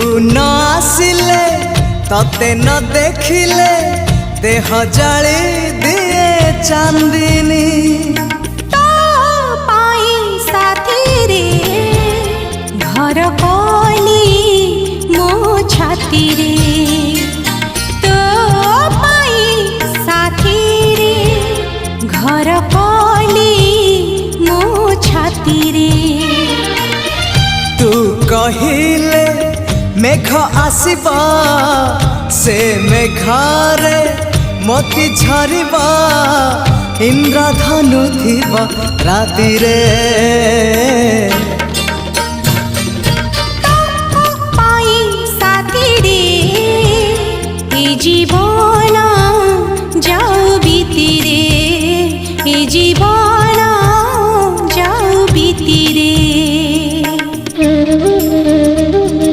न आसिले तते न देखिले देह जाली दिए चांदनी तो पाई साथी रे घर कली मो छाती रे तो पाई साथी रे घर कली मो छाती रे तू कहिले मेघ आसिबा से मेघारे मोती झरिबा इंद्रधनु थिबा राति रे।